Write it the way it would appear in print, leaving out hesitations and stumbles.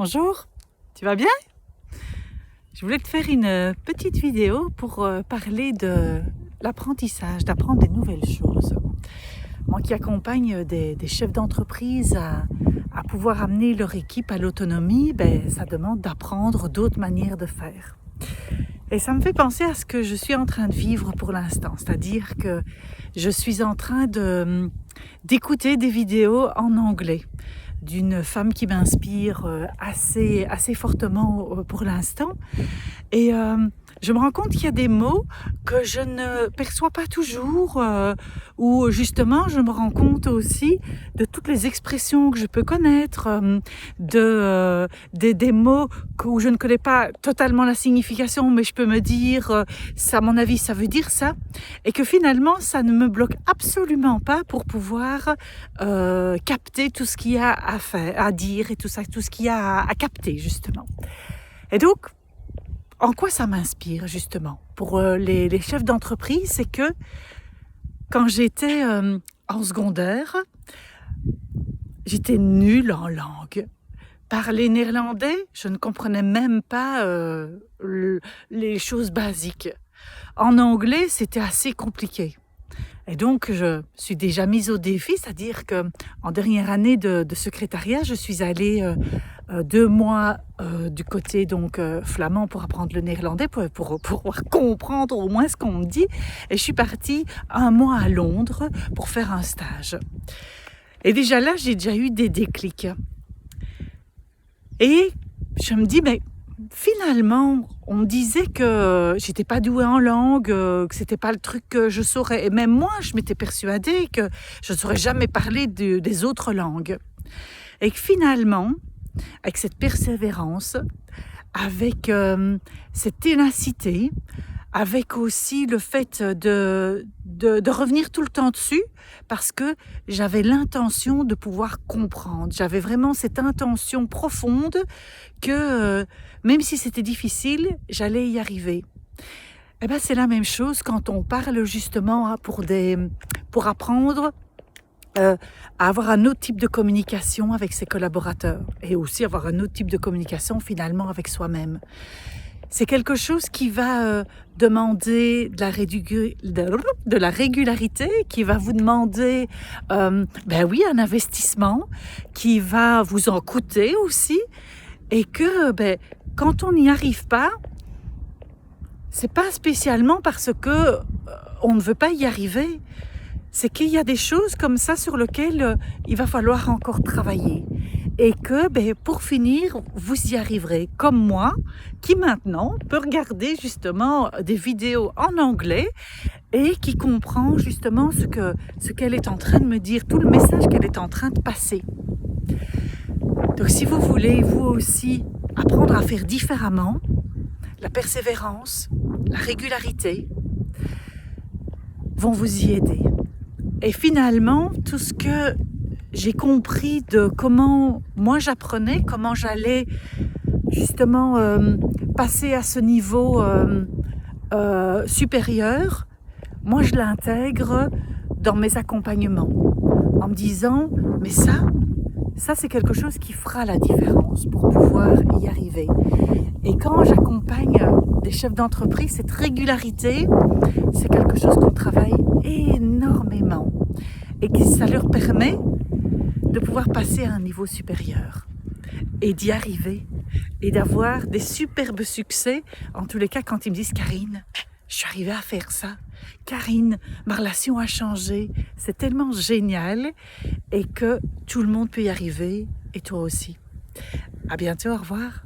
Bonjour, tu vas bien? Je voulais te faire une petite vidéo pour parler de l'apprentissage, d'apprendre des nouvelles choses. Moi qui accompagne des chefs d'entreprise à pouvoir amener leur équipe à l'autonomie, ça demande d'apprendre d'autres manières de faire. Et ça me fait penser à ce que je suis en train de vivre pour l'instant, c'est-à-dire que je suis en train d'écouter des vidéos en anglais d'une femme qui m'inspire assez fortement pour l'instant. Et je me rends compte qu'il y a des mots que je ne perçois pas toujours, ou justement je me rends compte aussi de toutes les expressions que je peux connaître, des mots où je ne connais pas totalement la signification, mais je peux me dire, ça, à mon avis, ça veut dire ça, et que finalement ça ne me bloque absolument pas pour pouvoir capter tout ce qu'il y a à faire, à dire et tout ça, tout ce qu'il y a à capter justement. Et donc, en quoi ça m'inspire justement pour les chefs d'entreprise, c'est que quand j'étais en secondaire, j'étais nulle en langue. Parler néerlandais, je ne comprenais même pas les choses basiques. En anglais, c'était assez compliqué. Et donc, je suis déjà mise au défi, c'est-à-dire qu'en dernière année de secrétariat, je suis allée 2 mois du côté flamand pour apprendre le néerlandais, pour pouvoir comprendre au moins ce qu'on me dit. Et je suis partie 1 mois à Londres pour faire un stage. Et déjà là, j'ai déjà eu des déclics. Et je me dis, mais finalement, on me disait que j'étais pas douée en langue, que c'était pas le truc que je saurais. Et même moi, je m'étais persuadée que je ne saurais jamais parler des autres langues. Et que finalement, avec cette persévérance, avec cette ténacité, avec aussi le fait de revenir tout le temps dessus, parce que j'avais l'intention de pouvoir comprendre. J'avais vraiment cette intention profonde que même si c'était difficile, j'allais y arriver. Et c'est la même chose quand on parle justement pour apprendre à avoir un autre type de communication avec ses collaborateurs et aussi avoir un autre type de communication finalement avec soi-même. C'est quelque chose qui va demander de la régularité, qui va vous demander un investissement, qui va vous en coûter aussi, et que quand on n'y arrive pas, c'est pas spécialement parce que on ne veut pas y arriver. C'est qu'il y a des choses comme ça sur lesquelles il va falloir encore travailler. Et que, pour finir, vous y arriverez. Comme moi, qui maintenant peut regarder justement des vidéos en anglais et qui comprend justement ce qu'elle est en train de me dire, tout le message qu'elle est en train de passer. Donc si vous voulez, vous aussi, apprendre à faire différemment, la persévérance, la régularité vont vous y aider. Et finalement, tout ce que j'ai compris de comment moi j'apprenais, comment j'allais justement passer à ce niveau supérieur, moi je l'intègre dans mes accompagnements en me disant, mais ça c'est quelque chose qui fera la différence pour pouvoir y arriver. Et quand j'accompagne des chefs d'entreprise, cette régularité, c'est quelque chose qu'on travaille énormément et que ça leur permet de pouvoir passer à un niveau supérieur et d'y arriver et d'avoir des superbes succès. En tous les cas, quand ils me disent « Karine, je suis arrivée à faire ça. Karine, ma relation a changé. » C'est tellement génial et que tout le monde peut y arriver et toi aussi. À bientôt, au revoir.